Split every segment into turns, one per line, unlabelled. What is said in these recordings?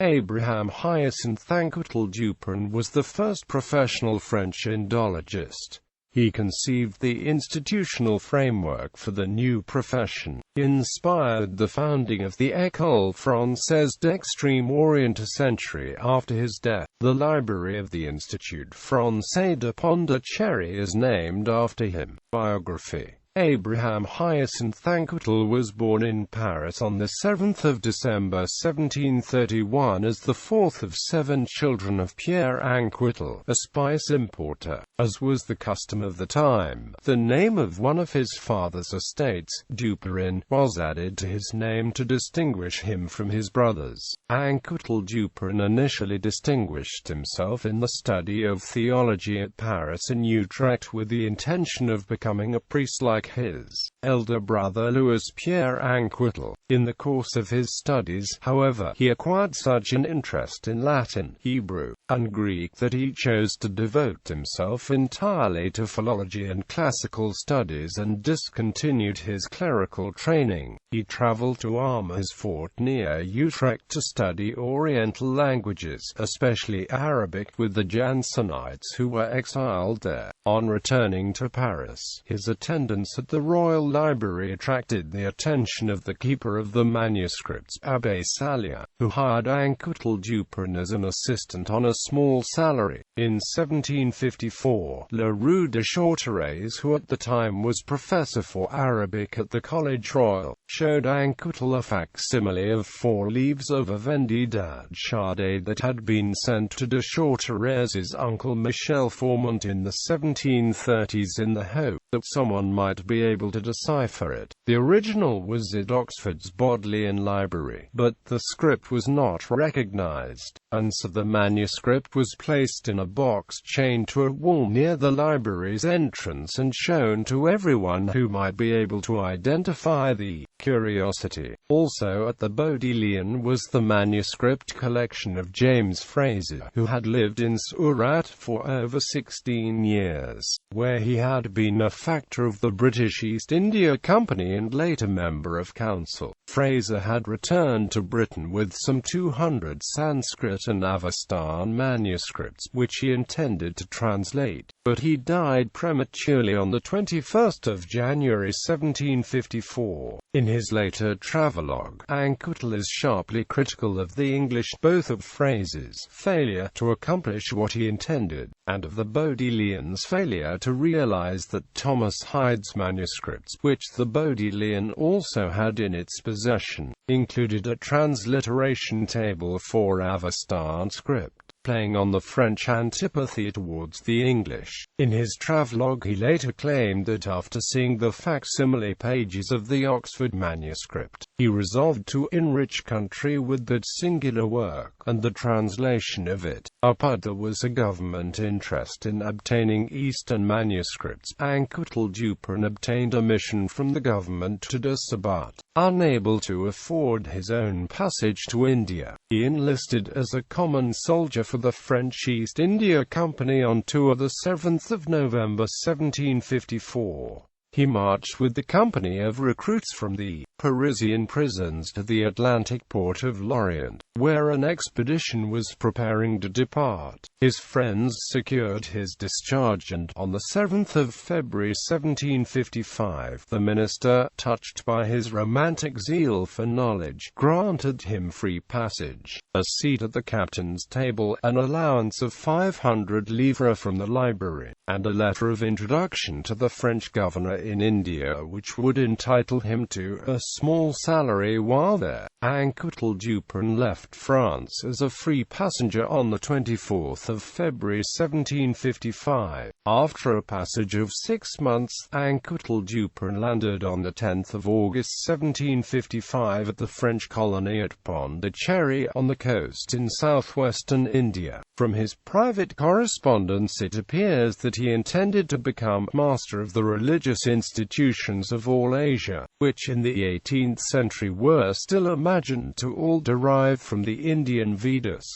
Abraham Hyacinthe Anquetil-Duperron was the first professional French Indologist. He conceived the institutional framework for the new profession. He inspired the founding of the École française d'Extrême Orient a century after his death. The library of the Institut français de Pondichéry is named after him. Biography. Abraham Hyacinthe Anquetil was born in Paris on 7 December 1731 as the fourth of 7 children of Pierre Anquetil, a spice importer. As was the custom of the time, the name of one of his father's estates, Duperron, was added to his name to distinguish him from his brothers. Anquetil-Duperron initially distinguished himself in the study of theology at Paris and Utrecht with the intention of becoming a priest like his elder brother Louis Pierre Anquetil. In the course of his studies, however, he acquired such an interest in Latin, Hebrew, and Greek that he chose to devote himself entirely to philology and classical studies and discontinued his clerical training. He traveled to Amersfoort near Utrecht to study Oriental languages, especially Arabic, with the Jansenites who were exiled there. On returning to Paris, his attendance at the Royal Library attracted the attention of the keeper of the manuscripts, Abbé Sallier, who hired Anquetil-Duperron as an assistant on a small salary. In 1754, Le Roux de Chartres, who at the time was professor for Arabic at the College Royal, showed Anquetil a facsimile of 4 leaves of a Vendée Chardé that had been sent to de Chartres's uncle Michel Formant in the 1730s in the hope that someone might be able to decipher it. The original was at Oxford's Bodleian Library, but the script was not recognized, and so the manuscript was placed in a box chained to a wall near the library's entrance and shown to everyone who might be able to identify the curiosity. Also at the Bodleian was the manuscript collection of James Fraser, who had lived in Surat for over 16 years, where he had been a factor of the British East India Company and later member of council. Fraser had returned to Britain with some 200 Sanskrit and Avestan manuscripts, which he intended to translate, but he died prematurely on the 21st of January 1754. In his later travelogue, Anquetil is sharply critical of the English, both of Fraser's failure to accomplish what he intended, and of the Bodleian's failure to realize that Thomas Hyde's manuscripts, which the Bodleian also had in its possession, included a transliteration table for Avestan script, playing on the French antipathy towards the English. In his travelogue he later claimed that after seeing the facsimile pages of the Oxford manuscript, he resolved to enrich country with that singular work, and the translation of it. But there was a government interest in obtaining Eastern manuscripts. Anquetil-Duperron obtained a mission from the government to Dusser, but, unable to afford his own passage to India, he enlisted as a common soldier for the French East India Company on tour the 7th of November 1754. He marched with the company of recruits from the Parisian prisons to the Atlantic port of Lorient, where an expedition was preparing to depart. His friends secured his discharge and, on the 7th of February 1755, the minister, touched by his romantic zeal for knowledge, granted him free passage, a seat at the captain's table, an allowance of 500 livres from the library, and a letter of introduction to the French governor in India which would entitle him to a small salary while there. Anquetil-Duperron left France as a free passenger on the 24th of February 1755. After a passage of 6 months, Anquetil-Duperron landed on the 10th of August 1755 at the French colony at Pondichéry on the coast in southwestern India. From his private correspondence it appears that he intended to become master of the religious institutions of all Asia, which in the 18th century were still imagined to all derive from the Indian Vedas.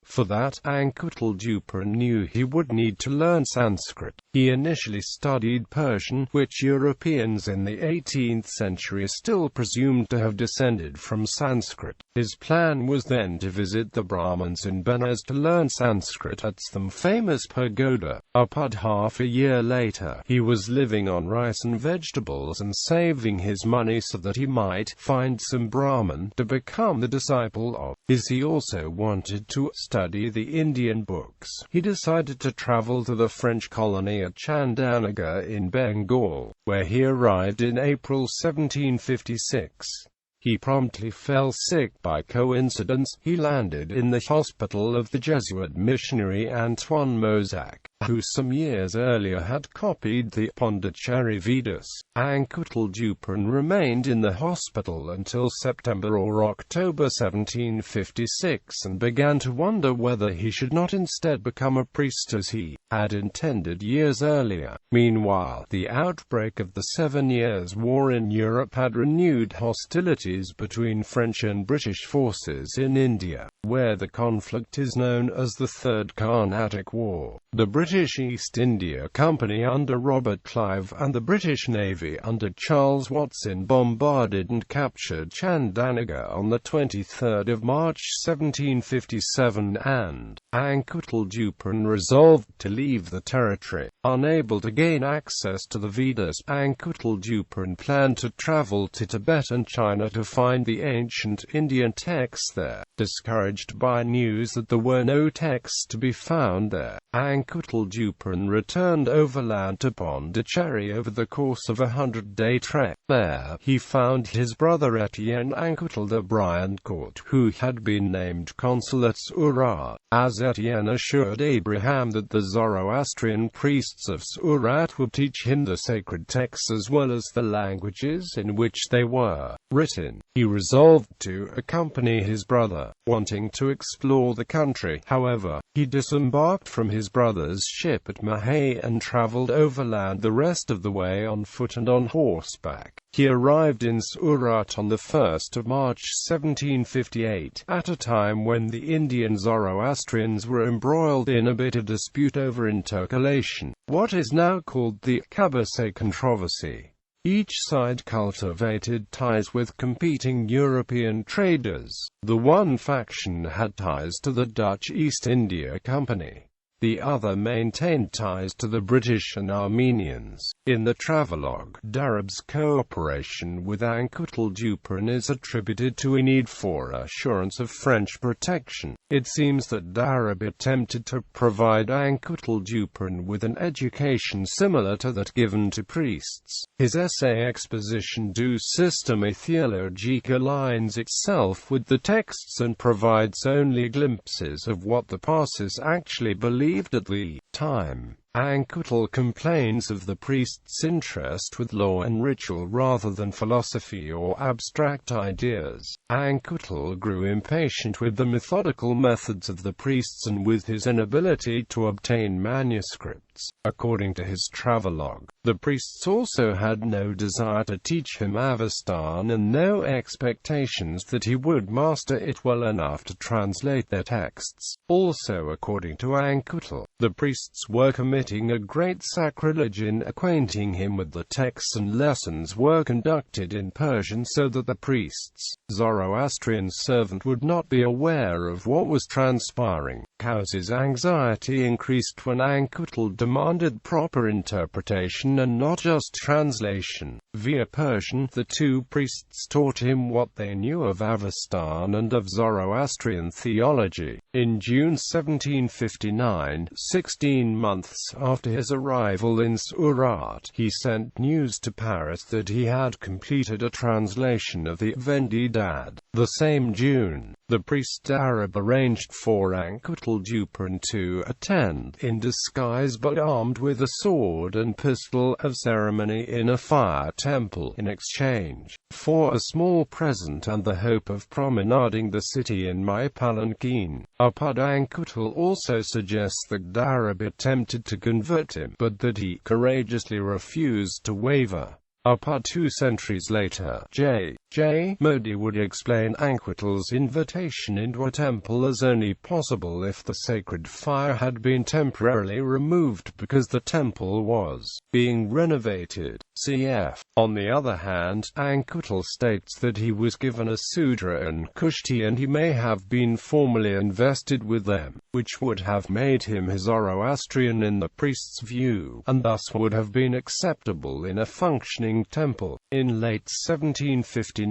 For that, Anquetil-Duperron knew he would need to learn Sanskrit. He initially studied Persian, which Europeans in the 18th century still presumed to have descended from Sanskrit. His plan was then to visit the Brahmins in Benares to learn Sanskrit at some famous pagoda. About half a year later, he was living on rice and vegetables and saving his money so that he might find some Brahmin to become the disciple of. As he also wanted to study the Indian books, he decided to travel to the French colony at Chandanagar in Bengal, where he arrived in April 1756. He promptly fell sick. By coincidence, he landed in the hospital of the Jesuit missionary Antoine Mosaque, who some years earlier had copied the Pondichéry Vedas. Anquetil-Duperron remained in the hospital until September or October 1756 and began to wonder whether he should not instead become a priest as he had intended years earlier. Meanwhile, the outbreak of the 7 Years' War in Europe had renewed hostilities between French and British forces in India, where the conflict is known as the Third Carnatic War. The British East India Company under Robert Clive and the British Navy under Charles Watson bombarded and captured Chandanagar on the 23rd of March 1757, and Anquetil-Duperron resolved to leave the territory. Unable to gain access to the Vedas, Anquetil-Duperron planned to travel to Tibet and China to find the ancient Indian texts there. Discouraged by news that there were no texts to be found there, Anquetil-Duperron returned overland to Pondichéry over the course of a 100-day trek. There, he found his brother Etienne Anquetil de Briancourt, who had been named consul at Surat. As Etienne assured Abraham that the Zoroastrian priests of Surat would teach him the sacred texts as well as the languages in which they were written, he resolved to accompany his brother. Wanting to explore the country, however, he disembarked from his brother's ship at Mahé and traveled overland the rest of the way on foot and on horseback. He arrived in Surat on the 1st of March 1758, at a time when the Indian Zoroastrians were embroiled in a bitter dispute over intercalation, what is now called the Cabase controversy. Each side cultivated ties with competing European traders. The one faction had ties to the Dutch East India Company. The other maintained ties to the British and Armenians. In the travelogue, Darab's cooperation with Anquetil-Duperron is attributed to a need for assurance of French protection. It seems that Darab attempted to provide Anquetil-Duperron with an education similar to that given to priests. His essay Exposition du Système Théologique aligns itself with the texts and provides only glimpses of what the Parsis actually believed at the time. Anquetil complains of the priest's interest with law and ritual rather than philosophy or abstract ideas. Anquetil grew impatient with the methodical methods of the priests and with his inability to obtain manuscripts. According to his travelogue, the priests also had no desire to teach him Avestan and no expectations that he would master it well enough to translate their texts. Also, according to Anquetil, the priests were committing a great sacrilege in acquainting him with the texts, and lessons were conducted in Persian so that the priest's Zoroastrian servant would not be aware of what was transpiring. Cause's anxiety increased when Anquetil demanded proper interpretation and not just translation. Via Persian, the two priests taught him what they knew of Avestan and of Zoroastrian theology. In June 1759, 16 months after his arrival in Surat, he sent news to Paris that he had completed a translation of the Vendidad. The same June, the priest Darab arranged for Anquetil-Duperron to attend, in disguise but armed with a sword and pistol of ceremony, in a fire temple, in exchange for a small present and the hope of promenading the city in my palanquin. Apud Anquetil also suggests that Darab attempted to convert him, but that he courageously refused to waver. Apud 2 centuries later, J. J. Modi would explain Anquetil's invitation into a temple as only possible if the sacred fire had been temporarily removed because the temple was being renovated. Cf. On the other hand, Anquetil states that he was given a Sudra and Kushti and he may have been formally invested with them, which would have made him a Zoroastrian in the priest's view, and thus would have been acceptable in a functioning temple. In late 1759,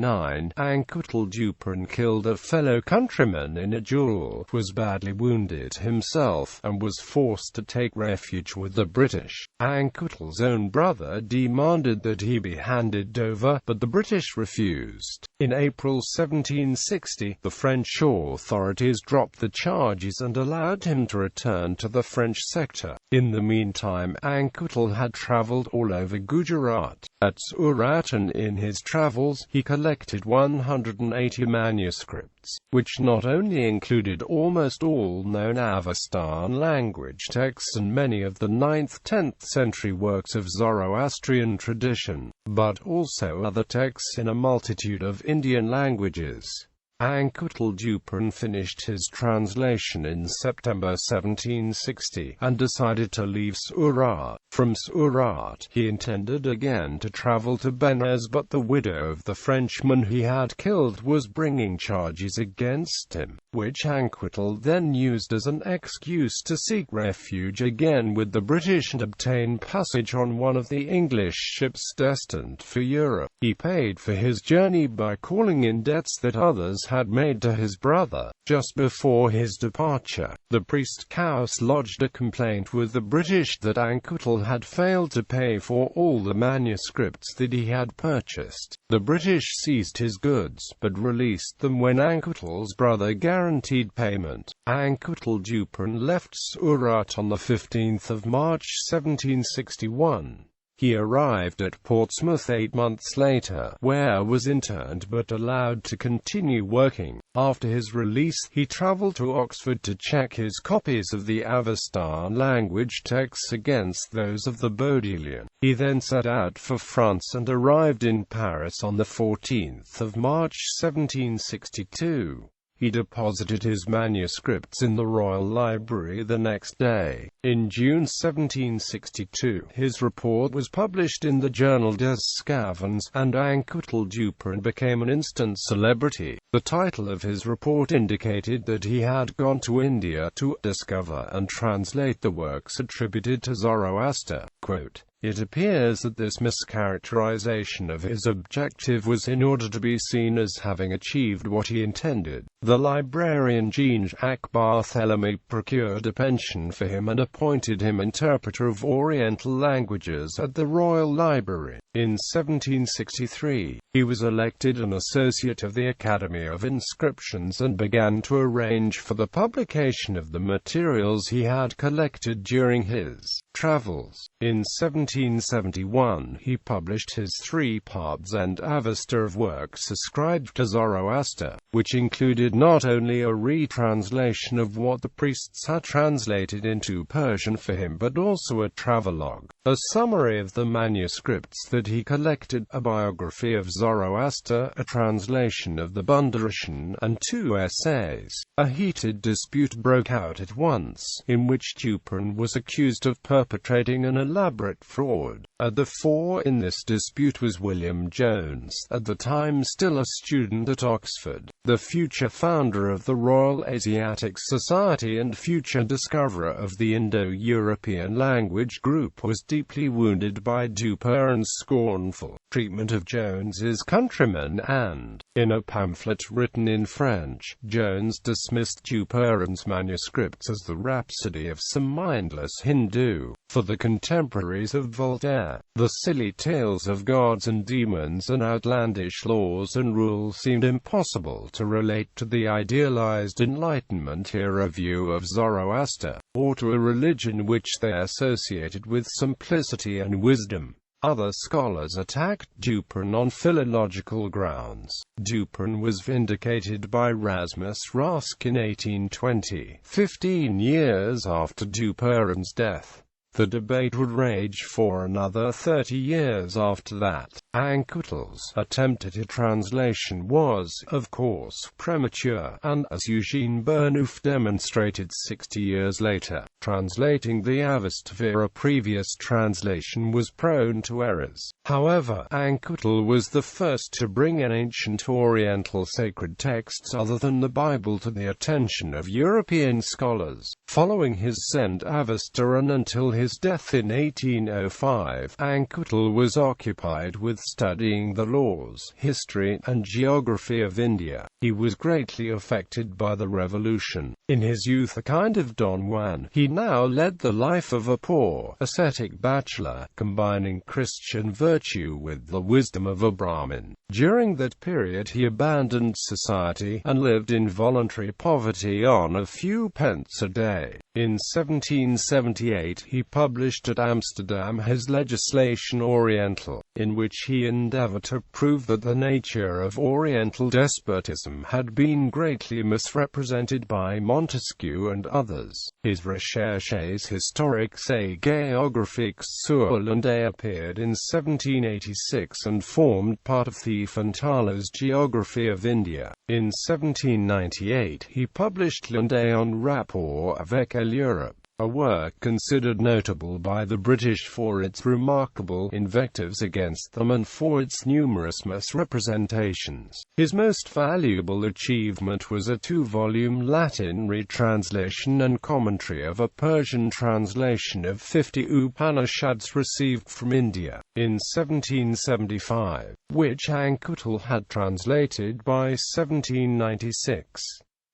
Anquetil-Duperron killed a fellow countryman in a duel, was badly wounded himself, and was forced to take refuge with the British. Anquetil's own brother demanded that he be handed over, but the British refused. In April 1760, the French authorities dropped the charges and allowed him to return to the French sector. In the meantime, Anquetil had travelled all over Gujarat. At Surat and in his travels, he collected 180 manuscripts, which not only included almost all known Avestan language texts and many of the 9th–10th century works of Zoroastrian tradition, but also other texts in a multitude of Indian languages. Anquetil-Duperron finished his translation in September 1760, and decided to leave Surat. From Surat, he intended again to travel to Benares, but the widow of the Frenchman he had killed was bringing charges against him, which Anquetil then used as an excuse to seek refuge again with the British and obtain passage on one of the English ships destined for Europe. He paid for his journey by calling in debts that others had made to his brother. Just before his departure, the priest Kaus lodged a complaint with the British that Anquetil had failed to pay for all the manuscripts that he had purchased. The British seized his goods, but released them when Anquetil's brother guaranteed payment. Anquetil-Duperron left Surat on the 15th of March 1761. He arrived at Portsmouth 8 months later, where was interned but allowed to continue working. After his release, he travelled to Oxford to check his copies of the Avestan language texts against those of the Baudelaire. He then set out for France and arrived in Paris on the 14th of March 1762. He deposited his manuscripts in the Royal Library the next day. In June 1762, his report was published in the journal Des Sçavans, and Anquetil-Duperron became an instant celebrity. The title of his report indicated that he had gone to India to discover and translate the works attributed to Zoroaster. Quote, "It appears that this mischaracterization of his objective was in order to be seen as having achieved what he intended. The librarian Jean-Jacques Barthélemy procured a pension for him and appointed him interpreter of Oriental languages at the Royal Library. In 1763, he was elected an associate of the Academy of Inscriptions and began to arrange for the publication of the materials he had collected during his travels. In 1771, he published his 3-part Zend Avesta of works ascribed to Zoroaster, which included not only a retranslation of what the priests had translated into Persian for him but also a travelogue, a summary of the manuscripts that he collected, a biography of Zoroaster, a translation of the Pondichéry, and 2 essays. A heated dispute broke out at once, in which Duperron was accused of perpetrating an elaborate fraud. At the fore in this dispute was William Jones, at the time still a student at Oxford. The future founder of the Royal Asiatic Society and future discoverer of the Indo-European language group, was deeply wounded by Duperron's scornful treatment of Jones's countrymen, and, in a pamphlet written in French, Jones dismissed Duperron's manuscripts as the rhapsody of some mindless Hindu. For the contemporaries of Voltaire, the silly tales of gods and demons and outlandish laws and rules seemed impossible to relate to the idealized Enlightenment-era view of Zoroaster, or to a religion which they associated with simplicity and wisdom. Other scholars attacked Duperron on philological grounds. Duperron was vindicated by Rasmus Rask in 1820, 15 years after Duperron's death. The debate would rage for another 30 years after that. Anquetil's attempt at a translation was, of course, premature, and, as Eugene Burnouf demonstrated 60 years later, translating the Avesta, a previous translation, was prone to errors. However, Anquetil was the first to bring in ancient Oriental sacred texts other than the Bible to the attention of European scholars. Following his Zend Avesta and until his death in 1805, Anquetil was occupied with studying the laws, history, and geography of India. He was greatly affected by the revolution. In his youth a kind of Don Juan, he now led the life of a poor, ascetic bachelor, combining Christian virtue with the wisdom of a Brahmin. During that period he abandoned society, and lived in voluntary poverty on a few pence a day. In 1778 he published at Amsterdam his Legislation Oriental, in which he endeavored to prove that the nature of Oriental despotism had been greatly misrepresented by Montesquieu and others. His Recherches historiques et géographiques sur l'Inde appeared in 1786 and formed part of the Fontana's Geography of India. In 1798 he published L'Inde en rapport avec l'Europe, a work considered notable by the British for its remarkable invectives against them and for its numerous misrepresentations. His most valuable achievement was a 2-volume Latin retranslation and commentary of a Persian translation of 50 Upanishads received from India in 1775, which Anquetil had translated by 1796.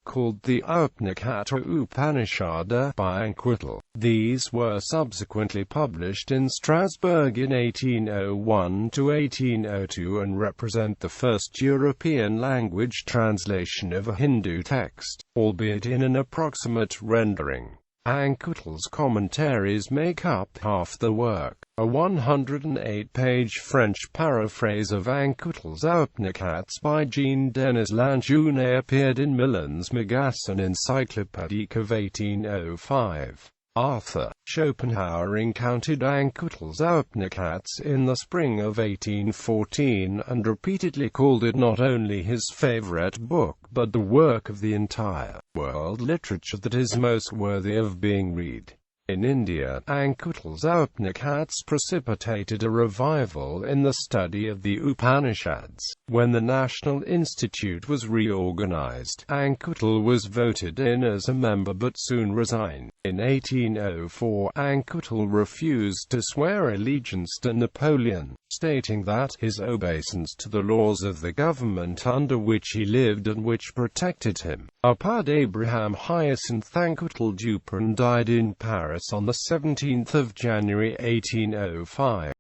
Called the Upnikata Upanishada by Anquetil. These were subsequently published in Strasbourg in 1801 to 1802 and represent the first European language translation of a Hindu text, albeit in an approximate rendering. Anquetil's commentaries make up half the work. A 108-page French paraphrase of Anquetil's Upnikats by Jean-Denis Lanjunet appeared in Milan's Magasin Encyclopédique of 1805. Arthur Schopenhauer encountered Anquetil's Upnikats in the spring of 1814 and repeatedly called it not only his favorite book but the work of the entire world literature that is most worthy of being read. In India, Anquetil's Upnikats precipitated a revival in the study of the Upanishads. When the National Institute was reorganized, Anquetil was voted in as a member but soon resigned. In 1804, Anquetil refused to swear allegiance to Napoleon, stating that his obeisance to the laws of the government under which he lived and which protected him. Apud Abraham Hyacinthe Anquetil-Duperron died in Paris on the 17th of January 1805.